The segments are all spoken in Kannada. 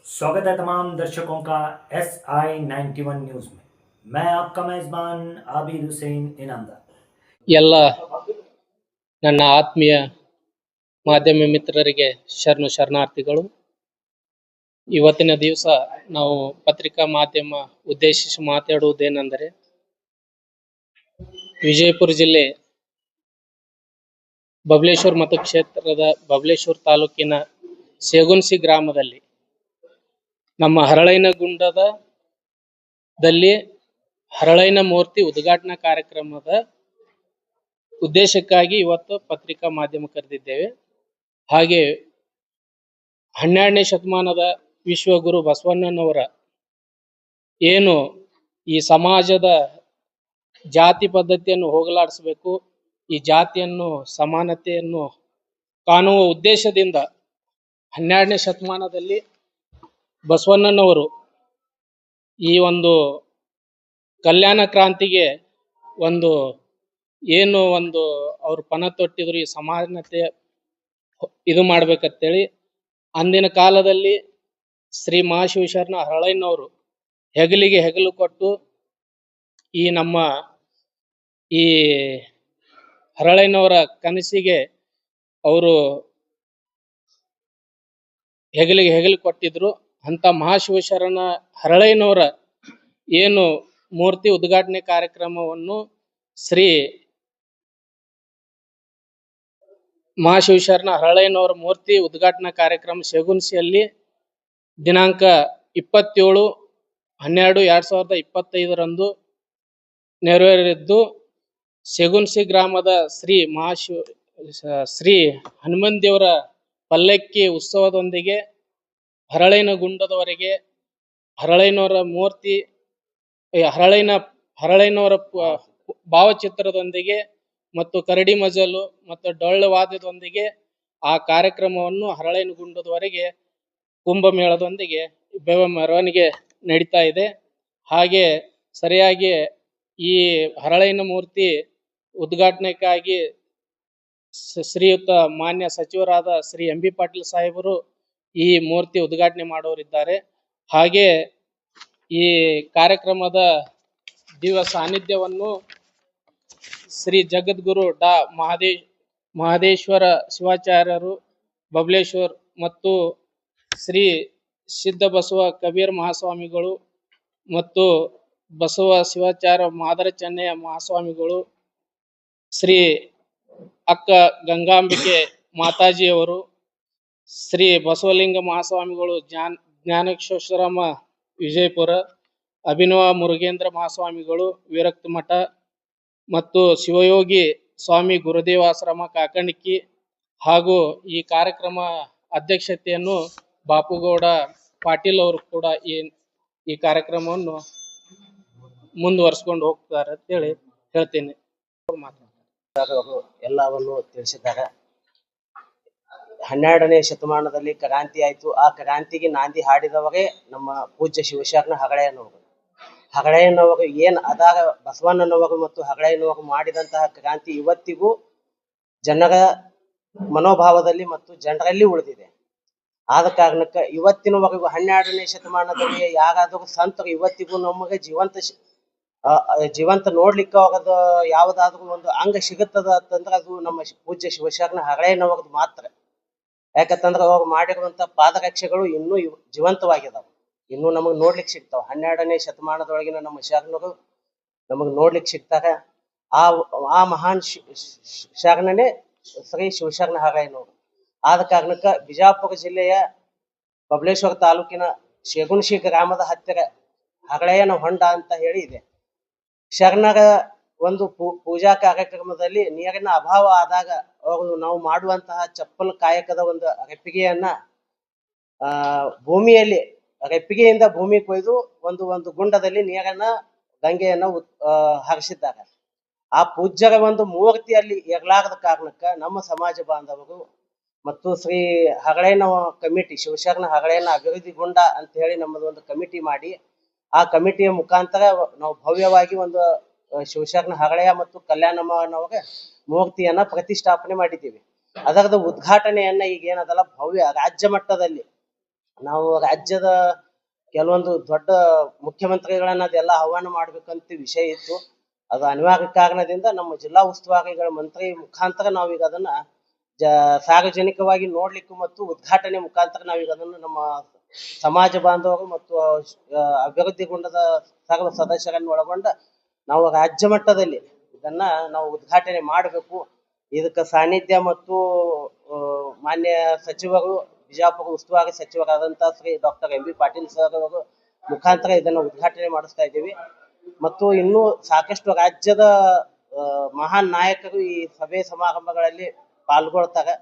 स्वागत है तमाम दर्शकों का SI91 न्यूज़ में। मैं आपका मेज़बान आबिद हुसैन इनामदार। ಎಲ್ಲ ನನ್ನ ಆತ್ಮೀಯ ಮಾಧ್ಯಮ ಮಿತ್ರರಿಗೆ ಶರಣಾರ್ಥಿಗಳು. ಇವತ್ತಿನ ದಿವಸ ನಾವು ಪತ್ರಿಕಾ ಮಾಧ್ಯಮ ಉದ್ದೇಶಿಸಿ ಮಾತಾಡುವುದೇನೆಂದರೆ, ವಿಜಯಪುರ ಜಿಲ್ಲೆ ಬಬಲೇಶ್ವರ ಮತಕ್ಷೇತ್ರದ ಬಬಲೇಶ್ವರ ತಾಲೂಕಿನ ಸೇಗುನ್ಸಿ ಗ್ರಾಮದಲ್ಲಿ ನಮ್ಮ ಹರಳೈನಗುಂಡದಲ್ಲಿ ಹರಳೈನ ಮೂರ್ತಿ ಉದ್ಘಾಟನಾ ಕಾರ್ಯಕ್ರಮದ ಉದ್ದೇಶಕ್ಕಾಗಿ ಇವತ್ತು ಪತ್ರಿಕಾ ಮಾಧ್ಯಮ ಕರೆದಿದ್ದೇವೆ. ಹಾಗೆ 12ನೇ ಶತಮಾನದ ವಿಶ್ವಗುರು ಬಸವಣ್ಣನವರ ಏನು ಈ ಸಮಾಜದ ಜಾತಿ ಪದ್ಧತಿಯನ್ನು ಹೋಗಲಾಡಿಸಬೇಕು, ಈ ಜಾತಿಯನ್ನು ಸಮಾನತೆಯನ್ನು ಕಾಣುವ ಉದ್ದೇಶದಿಂದ 12ನೇ ಶತಮಾನದಲ್ಲಿ ಬಸವಣ್ಣನವರು ಈ ಒಂದು ಕಲ್ಯಾಣ ಕ್ರಾಂತಿಗೆ ಒಂದು ಅವ್ರು ಪಣ ತೊಟ್ಟಿದ್ರು, ಈ ಸಮಾನತೆ ಇದು ಮಾಡ್ಬೇಕಂತೇಳಿ ಅಂದಿನ ಕಾಲದಲ್ಲಿ ಶ್ರೀ ಮಹಾಶಿವಶರಣ ಹರಳಯ್ಯನವರು ಹೆಗಲಿಗೆ ಹೆಗಲು ಕೊಟ್ಟು ಈ ನಮ್ಮ ಈ ಹರಳಯ್ಯನವರ ಕನಸಿಗೆ ಅವರು ಹೆಗಲಿಗೆ ಹೆಗಲು ಕೊಟ್ಟಿದ್ರು. ಅಂತ ಮಹಾಶಿವಶರಣ ಹರಳಯ್ಯನವರ ಏನು ಮೂರ್ತಿ ಉದ್ಘಾಟನೆ ಕಾರ್ಯಕ್ರಮವನ್ನು ಶ್ರೀ ಮಹಾಶಿವಶರಣ ಹರಳಯ್ಯನವರ ಮೂರ್ತಿ ಉದ್ಘಾಟನಾ ಕಾರ್ಯಕ್ರಮ ಸೇಗುನ್ಸಿಯಲ್ಲಿ ದಿನಾಂಕ 27/12/2025 ನೆರವೇರಿದ್ದು, ಸೇಗುನ್ಸಿ ಗ್ರಾಮದ ಶ್ರೀ ಹನುಮಂತ ದೇವರ ಪಲ್ಲಕ್ಕಿ ಉತ್ಸವದೊಂದಿಗೆ ಹರಳೈನಗುಂಡದವರೆಗೆ ಹರಳಯ್ಯನವರ ಮೂರ್ತಿ ಹರಳಯ್ಯನವರ ಭಾವಚಿತ್ರದೊಂದಿಗೆ ಮತ್ತು ಕರಡಿ ಮಜಲು ಮತ್ತು ಡೊಳ್ಳು ವಾದ್ಯದೊಂದಿಗೆ ಆ ಕಾರ್ಯಕ್ರಮವನ್ನು ಹರಳಯ್ಯನಗುಂಡದವರೆಗೆ ಕುಂಭಮೇಳದೊಂದಿಗೆ ಮೆರವಣಿಗೆ ನಡೀತಾ ಇದೆ. ಹಾಗೆ ಸರಿಯಾಗಿ ಈ ಹರಳಯ್ಯನ ಮೂರ್ತಿ ಉದ್ಘಾಟನೆಗಾಗಿ ಶ್ರೀಯುತ ಮಾನ್ಯ ಸಚಿವರಾದ ಶ್ರೀ MB ಪಾಟೀಲ್ ಸಾಹೇಬರು ಈ ಮೂರ್ತಿ ಉದ್ಘಾಟನೆ ಮಾಡೋರಿದ್ದಾರೆ. ಹಾಗೆ ಈ ಕಾರ್ಯಕ್ರಮದ ಸಾನ್ನಿಧ್ಯವನ್ನು ಶ್ರೀ ಜಗದ್ಗುರು ಡಾ ಮಹದೇಶ್ವರ ಶಿವಾಚಾರ್ಯರು ಬಬಲೇಶ್ವರ್ ಮತ್ತು ಶ್ರೀ ಸಿದ್ಧ ಬಸವ ಕಬೀರ್ ಮಹಾಸ್ವಾಮಿಗಳು ಮತ್ತು ಬಸವ ಶಿವಾಚಾರ್ಯ ಮಾದರ ಚೆನ್ನಯ್ಯ ಮಹಾಸ್ವಾಮಿಗಳು, ಶ್ರೀ ಅಕ್ಕ ಗಂಗಾಂಬಿಕೆ ಮಾತಾಜಿಯವರು, ಶ್ರೀ ಬಸವಲಿಂಗ ಮಹಾಸ್ವಾಮಿಗಳು ಜ್ಞಾನೇಶ್ವರಾಮ ವಿಜಯಪುರ, ಅಭಿನವ ಮುರುಗೇಂದ್ರ ಮಹಾಸ್ವಾಮಿಗಳು ವಿರಕ್ತ ಮಠ ಮತ್ತು ಶಿವಯೋಗಿ ಸ್ವಾಮಿ ಗುರುದೇವಾಶ್ರಮ ಕಾಕಣಿಕಿ, ಹಾಗೂ ಈ ಕಾರ್ಯಕ್ರಮ ಅಧ್ಯಕ್ಷತೆಯನ್ನು ಬಾಪುಗೌಡ ಪಾಟೀಲ್ ಅವರು ಕೂಡ ಈ ಕಾರ್ಯಕ್ರಮವನ್ನು ಮುಂದುವರಿಸಿಕೊಂಡು ಹೋಗ್ತಾರೆ ಅಂತೇಳಿ ಹೇಳ್ತೇನೆ. ಎಲ್ಲವನ್ನು ತಿಳಿಸಿದ್ದಾರೆ. 12ನೇ ಶತಮಾನದಲ್ಲಿ ಕ್ರಾಂತಿ ಆಯ್ತು. ಆ ಕ್ರಾಂತಿಗೆ ನಾಂದಿ ಹಾಡಿದವರೇ ನಮ್ಮ ಪೂಜ್ಯ ಶಿವಶರಣ ಹರಳಯ್ಯನವರು ಏನ್ ಅದಾಗ ಬಸವಣ್ಣನವರು ಮತ್ತು ಹರಳಯ್ಯನವರು ಮಾಡಿದಂತಹ ಕ್ರಾಂತಿ ಇವತ್ತಿಗೂ ಜನರ ಮನೋಭಾವದಲ್ಲಿ ಮತ್ತು ಜನರಲ್ಲಿ ಉಳಿದಿದೆ. ಆದ ಕಾರಣಕ್ಕೆ ಇವತ್ತಿನವರೆಗೂ 12ನೇ ಶತಮಾನದಲ್ಲಿ ಯಾರಾದರೂ ಸಂತರು ಇವತ್ತಿಗೂ ನಮಗೆ ಜೀವಂತ ನೋಡ್ಲಿಕ್ಕೆ ಹೋಗದ ಯಾವುದಾದ್ರೂ ಒಂದು ಅಂಗ ಸಿಗುತ್ತದ ಅಂತಂದ್ರೆ ಅದು ನಮ್ಮ ಪೂಜ್ಯ ಶಿವಶರಣ ಹರಳಯ್ಯನವರದು ಮಾತ್ರ. ಯಾಕಂತಂದ್ರೆ ಅವಾಗ ಮಾಡಿರುವಂತ ಪಾದರಕ್ಷೆಗಳು ಇನ್ನೂ ಜೀವಂತವಾಗಿದಾವೆ, ಇನ್ನೂ ನಮಗ್ ನೋಡ್ಲಿಕ್ಕೆ ಸಿಗ್ತಾವ. 12ನೇ ಶತಮಾನದೊಳಗಿನ ನಮ್ಮ ಶರಣರು ನಮಗ್ ನೋಡ್ಲಿಕ್ಕೆ ಸಿಗ್ತಾರೆ. ಆ ಮಹಾನ್ ಶರಣನೇ ಶ್ರೀ ಶಿವಶರಣ ಹರಳಯ್ಯನವರು. ಆದ ಕಾರಣಕ್ಕ ಬಿಜಾಪುರ ಜಿಲ್ಲೆಯ ಬಬಲೇಶ್ವರ ತಾಲೂಕಿನ ಸೇಗುನ್ಸಿ ಗ್ರಾಮದ ಹತ್ತಿರ ಹರಳಯ್ಯನ ಹೊಂಡ ಅಂತ ಹೇಳಿ ಇದೆ. ಶರಣರ ಒಂದು ಪೂಜಾ ಕಾರ್ಯಕ್ರಮದಲ್ಲಿ ನೀರಿನ ಅಭಾವ ಆದಾಗ ಅವರು ನಾವು ಮಾಡುವಂತಹ ಚಪ್ಪಲ್ ಕಾಯಕದ ಒಂದು ರೆಪ್ಪಿಗೆಯನ್ನ ಭೂಮಿಯಲ್ಲಿ ರೆಪ್ಪಿಗೆಯಿಂದ ಭೂಮಿ ಕೊಯ್ದು ಒಂದು ಗುಂಡದಲ್ಲಿ ನೀರನ್ನ ಗಂಗೆಯನ್ನ ಹರಿಸಿದ್ದಾರೆ. ಆ ಪೂಜ್ಯರ ಒಂದು ಮೂರ್ತಿಯಲ್ಲಿ ಇರಲಾರದ ಕಾರಣಕ್ಕ ನಮ್ಮ ಸಮಾಜ ಬಾಂಧವರು ಮತ್ತು ಶ್ರೀ ಹಗಳೇನ ಕಮಿಟಿ ಶಿವಶರಣ ಹಗಳೇನ ಅಭಿವೃದ್ಧಿಗೊಂಡ ಅಂತ ಹೇಳಿ ನಮ್ಮದು ಒಂದು ಕಮಿಟಿ ಮಾಡಿ ಆ ಕಮಿಟಿಯ ಮುಖಾಂತರ ನಾವು ಭವ್ಯವಾಗಿ ಒಂದು ಶಿವಶರಣ ಹಗಳೆಯ ಮತ್ತು ಕಲ್ಯಾಣಮ್ಮನವರ ಮೂರ್ತಿಯನ್ನ ಪ್ರತಿಷ್ಠಾಪನೆ ಮಾಡಿದ್ದೀವಿ. ಅದರದ ಉದ್ಘಾಟನೆಯನ್ನ ಈಗ ಏನದಲ್ಲ ಭವ್ಯ ರಾಜ್ಯ ಮಟ್ಟದಲ್ಲಿ ನಾವು ರಾಜ್ಯದ ಕೆಲವೊಂದು ದೊಡ್ಡ ಮುಖ್ಯಮಂತ್ರಿಗಳನ್ನ ಅದೆಲ್ಲ ಆಹ್ವಾನ ಮಾಡ್ಬೇಕಂತ ವಿಷಯ ಇತ್ತು. ಅದು ಅನಿವಾರ್ಯ ಕಾರಣದಿಂದ ನಮ್ಮ ಜಿಲ್ಲಾ ಉಸ್ತುವಾರಿಗಳ ಮಂತ್ರಿ ಮುಖಾಂತರ ನಾವೀಗ ಅದನ್ನ ಸಾರ್ವಜನಿಕವಾಗಿ ನೋಡ್ಲಿಕ್ಕೂ ಮತ್ತು ಉದ್ಘಾಟನೆ ಮುಖಾಂತರ ನಾವೀಗ ಅದನ್ನು ನಮ್ಮ ಸಮಾಜ ಬಾಂಧವರು ಮತ್ತು ಅಭಿವೃದ್ಧಿಗೊಂಡದ ಸರ್ವ ಸದಸ್ಯರನ್ನು ಒಳಗೊಂಡ ನಾವು ರಾಜ್ಯ ಮಟ್ಟದಲ್ಲಿ ಇದನ್ನ ನಾವು ಉದ್ಘಾಟನೆ ಮಾಡಬೇಕು. ಇದಕ್ಕೆ ಸಾನ್ನಿಧ್ಯ ಮತ್ತು ಮಾನ್ಯ ಸಚಿವರು ಬಿಜಾಪುರ ಉಸ್ತುವಾರಿ ಸಚಿವರಾದಂತಹ Shri doctor M B Patil sir ಅವರು ಮುಖಾಂತರ ಇದನ್ನು ಉದ್ಘಾಟನೆ ಮಾಡಿಸ್ತಾ ಇದ್ದೀವಿ. ಮತ್ತು ಇನ್ನೂ ಸಾಕಷ್ಟು ರಾಜ್ಯದ ಮಹಾನ್ ನಾಯಕರು ಈ ಸಭೆ ಸಮಾರಂಭಗಳಲ್ಲಿ ಪಾಲ್ಗೊಳ್ತಾರೆ.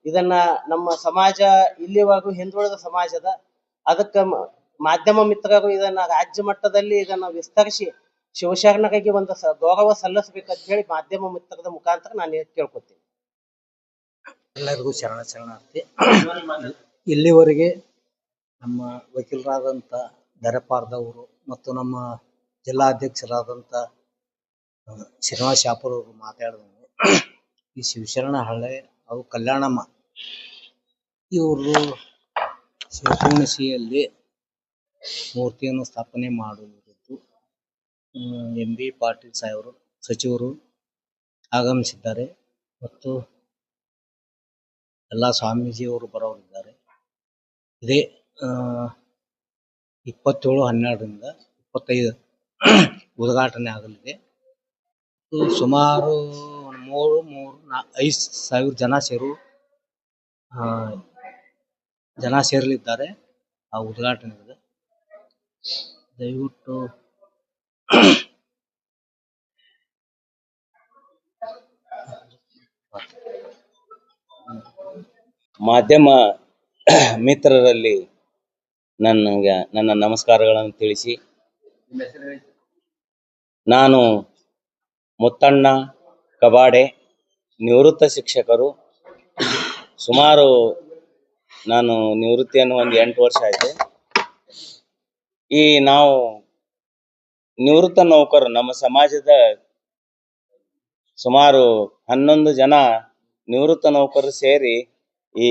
ಇದನ್ನ ನಮ್ಮ ಸಮಾಜ ಇಲ್ಲಿವರೆಗೂ ಹಿಂದುಳಿದ ಸಮಾಜದ ಅದಕ್ಕೆ ಮಾಧ್ಯಮ ಮಿತ್ರರು ಇದನ್ನ ರಾಜ್ಯ ಮಟ್ಟದಲ್ಲಿ ಇದನ್ನ ವಿಸ್ತರಿಸಿ ಶಿವಶರಣರಿಗೆ ಒಂದು ಗೌರವ ಸಲ್ಲಿಸಬೇಕಂತ ಹೇಳಿ ಮಾಧ್ಯಮ ಮಿತ್ರದ ಮುಖಾಂತರ ನಾನು ಕೇಳ್ಕೊತೀನಿ. ಎಲ್ಲರಿಗೂ ಶರಣಾರ್ಥಿ. ಇಲ್ಲಿವರೆಗೆ ನಮ್ಮ ವಕೀಲರಾದಂಥ ದರಪಾರ್ದವರು ಮತ್ತು ನಮ್ಮ ಜಿಲ್ಲಾಧ್ಯಕ್ಷರಾದಂಥ ಶ್ರೀನಿವಾಸ ಶಾಪುರ್ ಅವರು ಮಾತಾಡಿದಂಗೆ ಈ ಶಿವಶರಣ ಹಳೆ ಹಾಗೂ ಕಲ್ಯಾಣಮ್ಮ ಇವರು ಶಿವಕುಣಿಸಿಯಲ್ಲಿ ಮೂರ್ತಿಯನ್ನು ಸ್ಥಾಪನೆ ಮಾಡುವುದು ಎಂ ಬಿ ಪಾಟೀಲ್ ಸಾಹೇಬರು ಸಚಿವರು ಆಗಮಿಸಿದ್ದಾರೆ ಮತ್ತು ಎಲ್ಲ ಸ್ವಾಮೀಜಿಯವರು ಬರೋರಿದ್ದಾರೆ. ಇದೇ 27/12ರಿಂದ 25 ಉದ್ಘಾಟನೆ ಆಗಲಿದೆ. ಸುಮಾರು 5,000 ಜನ ಸೇರಲಿದ್ದಾರೆ ಆ ಉದ್ಘಾಟನೆಗೆ. ದಯವಿಟ್ಟು ಮಾಧ್ಯಮ ಮಿತ್ರರಲ್ಲಿ ನನ್ನ ನಮಸ್ಕಾರಗಳನ್ನು ತಿಳಿಸಿ, ನಾನು ಮುತ್ತಣ್ಣ ಕಬಾಡೆ, ನಿವೃತ್ತ ಶಿಕ್ಷಕರು. ಸುಮಾರು ನಾನು ನಿವೃತ್ತಿಯನ್ನು ಒಂದು 8 ವರ್ಷ ಆಯಿತು. ನಾವು ನಿವೃತ್ತ ನೌಕರರು ನಮ್ಮ ಸಮಾಜದ ಸುಮಾರು 11 ಜನ ನಿವೃತ್ತ ನೌಕರರು ಸೇರಿ ಈ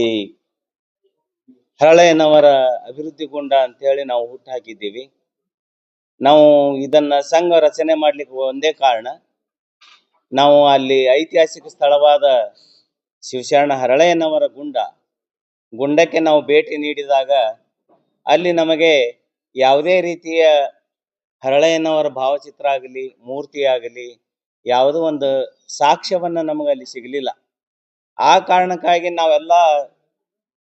ಹರಳೆಯನವರ ಅಭಿವೃದ್ಧಿಗೊಂಡ ಅಂತ ಹೇಳಿ ನಾವು ಹುಟ್ಟು ಹಾಕಿದ್ದೀವಿ. ನಾವು ಇದನ್ನ ಸಂಘ ರಚನೆ ಮಾಡ್ಲಿಕ್ಕೆ ಒಂದೇ ಕಾರಣ, ನಾವು ಅಲ್ಲಿ ಐತಿಹಾಸಿಕ ಸ್ಥಳವಾದ ಶಿವಶರಣ ಹರಳೆಯನವರ ಗುಂಡಕ್ಕೆ ನಾವು ಭೇಟಿ ನೀಡಿದಾಗ ಅಲ್ಲಿ ನಮಗೆ ಯಾವುದೇ ರೀತಿಯ ಹರಳೆಯನವರ ಭಾವಚಿತ್ರ ಆಗಲಿ ಮೂರ್ತಿ ಆಗಲಿ ಯಾವುದೋ ಒಂದು ಸಾಕ್ಷ್ಯವನ್ನ ನಮಗಲ್ಲಿ ಸಿಗಲಿಲ್ಲ. ಆ ಕಾರಣಕ್ಕಾಗಿ ನಾವೆಲ್ಲ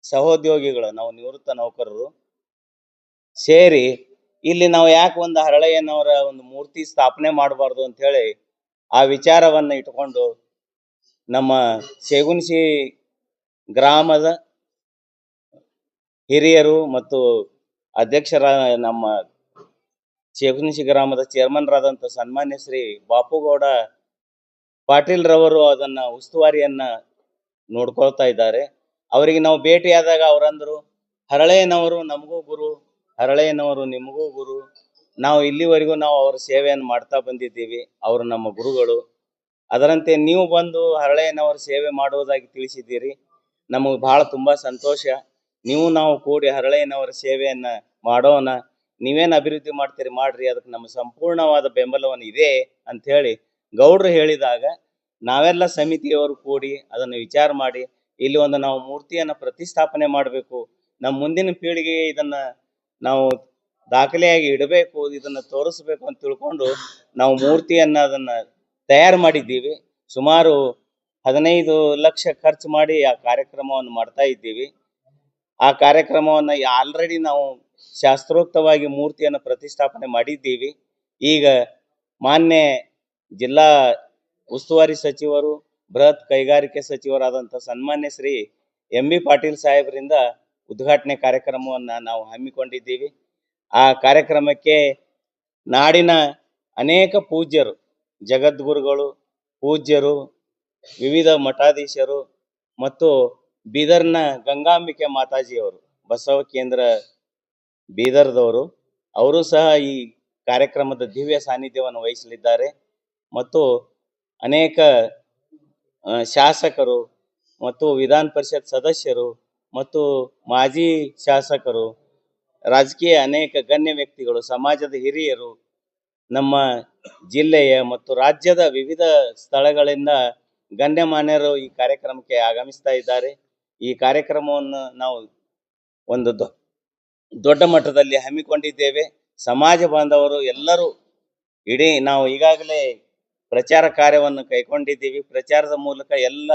ಸಹೋದ್ಯೋಗಿಗಳು, ನಾವು ನಿವೃತ್ತ ನೌಕರರು ಸೇರಿ ಇಲ್ಲಿ ನಾವು ಯಾಕೆ ಒಂದು ಹರಳೆಯನವರ ಒಂದು ಮೂರ್ತಿ ಸ್ಥಾಪನೆ ಮಾಡಬಾರ್ದು ಅಂತ ಹೇಳಿ ಆ ವಿಚಾರವನ್ನ ಇಟ್ಕೊಂಡು ನಮ್ಮ ಶೇಗುಣಸಿ ಗ್ರಾಮದ ಹಿರಿಯರು ಮತ್ತು ಅಧ್ಯಕ್ಷರ ನಮ್ಮ ಶೇಗುಣಸಿ ಗ್ರಾಮದ ಚೇರ್ಮನ್ರಾದಂಥ ಸನ್ಮಾನ್ಯ ಶ್ರೀ ಬಾಪುಗೌಡ ಪಾಟೀಲ್ ರವರು ಅದನ್ನ ಉಸ್ತುವಾರಿಯನ್ನ ನೋಡ್ಕೊಳ್ತಾ ಇದ್ದಾರೆ. ಅವರಿಗೆ ನಾವು ಭೇಟಿಯಾದಾಗ ಅವರಂದ್ರು, ಹರಳೆಯನವರು ನಮಗೂ ಗುರು, ಹರಳೆಯನವರು ನಿಮಗೂ ಗುರು. ನಾವು ಇಲ್ಲಿವರೆಗೂ ನಾವು ಅವರ ಸೇವೆಯನ್ನು ಮಾಡ್ತಾ ಬಂದಿದ್ದೀವಿ, ಅವರು ನಮ್ಮ ಗುರುಗಳು. ಅದರಂತೆ ನೀವು ಬಂದು ಹರಳೆಯನವರ ಸೇವೆ ಮಾಡುವುದಾಗಿ ತಿಳಿಸಿದ್ದೀರಿ. ನಮಗೆ ಬಹಳ ತುಂಬಾ ಸಂತೋಷ. ನೀವು ನಾವು ಕೂಡಿ ಹರಳೆಯನವರ ಸೇವೆಯನ್ನ ಮಾಡೋಣ. ನೀವೇನು ಅಭಿವೃದ್ಧಿ ಮಾಡ್ತೀರಿ ಮಾಡ್ರಿ, ಅದಕ್ಕೆ ನಮ್ಮ ಸಂಪೂರ್ಣವಾದ ಬೆಂಬಲವನ್ನು ಇದೆ ಅಂತ ಹೇಳಿ ಗೌಡ್ರು ಹೇಳಿದಾಗ ನಾವೆಲ್ಲ ಸಮಿತಿಯವರು ಕೂಡಿ ಅದನ್ನು ವಿಚಾರ ಮಾಡಿ ಇಲ್ಲಿ ಒಂದು ನಾವು ಮೂರ್ತಿಯನ್ನ ಪ್ರತಿಷ್ಠಾಪನೆ ಮಾಡಬೇಕು, ನಮ್ಮ ಮುಂದಿನ ಪೀಳಿಗೆಗೆ ಇದನ್ನ ನಾವು ದಾಖಲೆಯಾಗಿ ಇಡಬೇಕು, ಇದನ್ನ ತೋರಿಸ್ಬೇಕು ಅಂತ ತಿಳ್ಕೊಂಡು ನಾವು ಮೂರ್ತಿಯನ್ನ ಅದನ್ನ ತಯಾರು ಮಾಡಿದ್ದೀವಿ. ಸುಮಾರು 15 ಲಕ್ಷ ಖರ್ಚು ಮಾಡಿ ಆ ಕಾರ್ಯಕ್ರಮವನ್ನು ಮಾಡ್ತಾ ಇದ್ದೀವಿ. ಆ ಕಾರ್ಯಕ್ರಮವನ್ನ ಆಲ್ರೆಡಿ ನಾವು ಶಾಸ್ತ್ರೋಕ್ತವಾಗಿ ಮೂರ್ತಿಯನ್ನು ಪ್ರತಿಷ್ಠಾಪನೆ ಮಾಡಿದ್ದೀವಿ. ಈಗ ಮಾನ್ಯ ಜಿಲ್ಲಾ ಉಸ್ತುವಾರಿ ಸಚಿವರು, ಬೃಹತ್ ಕೈಗಾರಿಕೆ ಸಚಿವರಾದಂಥ ಸನ್ಮಾನ್ಯ ಶ್ರೀ ಎಂ ಬಿ ಪಾಟೀಲ್ ಸಾಹೇಬರಿಂದ ಉದ್ಘಾಟನೆ ಕಾರ್ಯಕ್ರಮವನ್ನು ನಾವು ಹಮ್ಮಿಕೊಂಡಿದ್ದೀವಿ. ಆ ಕಾರ್ಯಕ್ರಮಕ್ಕೆ ನಾಡಿನ ಅನೇಕ ಪೂಜ್ಯರು, ಜಗದ್ಗುರುಗಳು, ಪೂಜ್ಯರು, ವಿವಿಧ ಮಠಾಧೀಶರು ಮತ್ತು ಬೀದರ್ನ ಗಂಗಾಂಬಿಕೆ ಮಾತಾಜಿಯವರು, ಬಸವ ಕೇಂದ್ರ ಬೀದರ್ದವರು, ಅವರು ಸಹ ಈ ಕಾರ್ಯಕ್ರಮದ ದಿವ್ಯ ಸಾನ್ನಿಧ್ಯವನ್ನು ವಹಿಸಲಿದ್ದಾರೆ. ಮತ್ತು ಅನೇಕ ಶಾಸಕರು ಮತ್ತು ವಿಧಾನ ಪರಿಷತ್ ಸದಸ್ಯರು ಮತ್ತು ಮಾಜಿ ಶಾಸಕರು, ರಾಜಕೀಯ ಅನೇಕ ಗಣ್ಯ ವ್ಯಕ್ತಿಗಳು, ಸಮಾಜದ ಹಿರಿಯರು, ನಮ್ಮ ಜಿಲ್ಲೆಯ ಮತ್ತು ರಾಜ್ಯದ ವಿವಿಧ ಸ್ಥಳಗಳಿಂದ ಗಣ್ಯಮಾನ್ಯರು ಈ ಕಾರ್ಯಕ್ರಮಕ್ಕೆ ಆಗಮಿಸ್ತಾ ಇದ್ದಾರೆ. ಈ ಕಾರ್ಯಕ್ರಮವನ್ನು ನಾವು ಒಂದು ದೊಡ್ಡ ಮಟ್ಟದಲ್ಲಿ ಹಮ್ಮಿಕೊಂಡಿದ್ದೇವೆ. ಸಮಾಜ ಬಾಂಧವರು ಎಲ್ಲರೂ ನಾವು ಈಗಾಗಲೇ ಪ್ರಚಾರ ಕಾರ್ಯವನ್ನು ಕೈಗೊಂಡಿದ್ದೀವಿ. ಪ್ರಚಾರದ ಮೂಲಕ ಎಲ್ಲ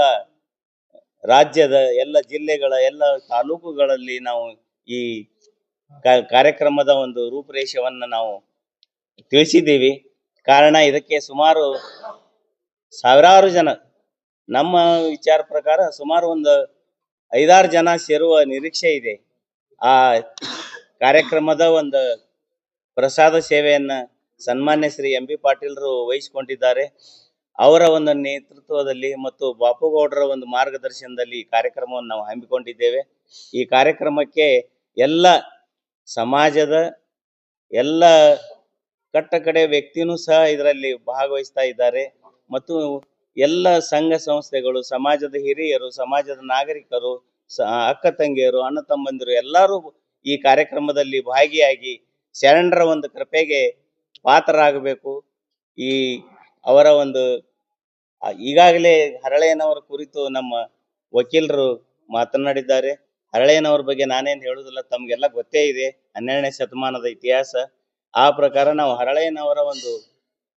ರಾಜ್ಯದ ಎಲ್ಲ ಜಿಲ್ಲೆಗಳ ಎಲ್ಲ ತಾಲೂಕುಗಳಲ್ಲಿ ನಾವು ಈ ಕಾರ್ಯಕ್ರಮದ ಒಂದು ರೂಪುರೇಷೆಯನ್ನು ನಾವು ತಿಳಿಸಿದ್ದೀವಿ. ಕಾರಣ ಇದಕ್ಕೆ ಸುಮಾರು ಸಾವಿರಾರು ಜನ, ನಮ್ಮ ವಿಚಾರ ಪ್ರಕಾರ ಸುಮಾರು ಒಂದು 5-6 ಜನ ಸೇರುವ ನಿರೀಕ್ಷೆ ಇದೆ. ಆ ಕಾರ್ಯಕ್ರಮದ ಒಂದು ಪ್ರಸಾದ ಸೇವೆಯನ್ನ ಸನ್ಮಾನ್ಯ ಶ್ರೀ ಎಂ ಬಿ ಪಾಟೀಲ್ರು ವಹಿಸಿಕೊಂಡಿದ್ದಾರೆ. ಅವರ ಒಂದು ನೇತೃತ್ವದಲ್ಲಿ ಮತ್ತು ಬಾಪುಗೌಡರ ಒಂದು ಮಾರ್ಗದರ್ಶನದಲ್ಲಿ ಈ ಕಾರ್ಯಕ್ರಮವನ್ನು ನಾವು ಹಮ್ಮಿಕೊಂಡಿದ್ದೇವೆ. ಈ ಕಾರ್ಯಕ್ರಮಕ್ಕೆ ಎಲ್ಲ ಸಮಾಜದ ಎಲ್ಲ ಕಟ್ಟಕಡೆ ವ್ಯಕ್ತಿನೂ ಸಹ ಇದರಲ್ಲಿ ಭಾಗವಹಿಸ್ತಾ ಇದ್ದಾರೆ. ಮತ್ತು ಎಲ್ಲ ಸಂಘ ಸಂಸ್ಥೆಗಳು, ಸಮಾಜದ ಹಿರಿಯರು, ಸಮಾಜದ ನಾಗರಿಕರು, ಅಕ್ಕ ತಂಗಿಯರು, ಅಣ್ಣ ತಮ್ಮಂದಿರು ಎಲ್ಲರೂ ಈ ಕಾರ್ಯಕ್ರಮದಲ್ಲಿ ಭಾಗಿಯಾಗಿ ಶರಣರ ಒಂದು ಕೃಪೆಗೆ ಪಾತ್ರರಾಗಬೇಕು. ಈ ಅವರ ಒಂದು ಈಗಾಗಲೇ ಹರಳೆಯನವರ ಕುರಿತು ನಮ್ಮ ವಕೀಲರು ಮಾತನಾಡಿದ್ದಾರೆ. ಹರಳೆಯನವರ ಬಗ್ಗೆ ನಾನೇನು ಹೇಳುವುದಿಲ್ಲ, ತಮಗೆಲ್ಲ ಗೊತ್ತೇ ಇದೆ 12ನೇ ಶತಮಾನದ ಇತಿಹಾಸ. ಆ ಪ್ರಕಾರ ನಾವು ಹರಳೆಯನವರ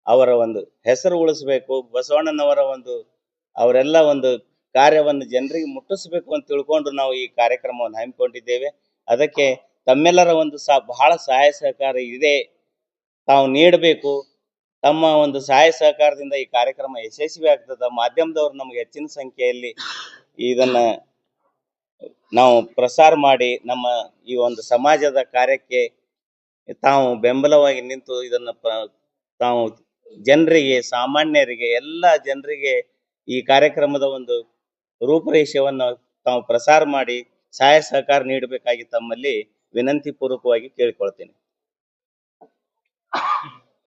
ಅವರ ಒಂದು ಹೆಸರು ಉಳಿಸ್ಬೇಕು, ಬಸವಣ್ಣನವರ ಅವರೆಲ್ಲ ಒಂದು ಕಾರ್ಯವನ್ನು ಜನರಿಗೆ ಮುಟ್ಟಿಸ್ಬೇಕು ಅಂತ ತಿಳ್ಕೊಂಡು ನಾವು ಈ ಕಾರ್ಯಕ್ರಮವನ್ನು ಹಮ್ಮಿಕೊಂಡಿದ್ದೇವೆ. ಅದಕ್ಕೆ ತಮ್ಮೆಲ್ಲರ ಬಹಳ ಸಹಾಯ ಸಹಕಾರ ಇದೆ, ತಾವು ನೀಡಬೇಕು. ತಮ್ಮ ಒಂದು ಸಹಾಯ ಸಹಕಾರದಿಂದ ಈ ಕಾರ್ಯಕ್ರಮ ಯಶಸ್ವಿ ಆಗ್ತದ. ಮಾಧ್ಯಮದವರು ನಮಗೆ ಹೆಚ್ಚಿನ ಸಂಖ್ಯೆಯಲ್ಲಿ ಇದನ್ನ ನಾವು ಪ್ರಸಾರ ಮಾಡಿ ನಮ್ಮ ಈ ಒಂದು ಸಮಾಜದ ಕಾರ್ಯಕ್ಕೆ ತಾವು ಬೆಂಬಲವಾಗಿ ನಿಂತು ಇದನ್ನ ತಾವು ಜನರಿಗೆ, ಸಾಮಾನ್ಯರಿಗೆ, ಎಲ್ಲ ಜನರಿಗೆ ಈ ಕಾರ್ಯಕ್ರಮದ ಒಂದು ರೂಪುರೇಷೆಯನ್ನು ತಾವು ಪ್ರಸಾರ ಮಾಡಿ ಸಹಾಯ ಸಹಕಾರ ನೀಡಬೇಕಾಗಿ ತಮ್ಮಲ್ಲಿ ವಿನಂತಿ ಪೂರ್ವಕವಾಗಿ ಕೇಳಿಕೊಳ್ತೇನೆ.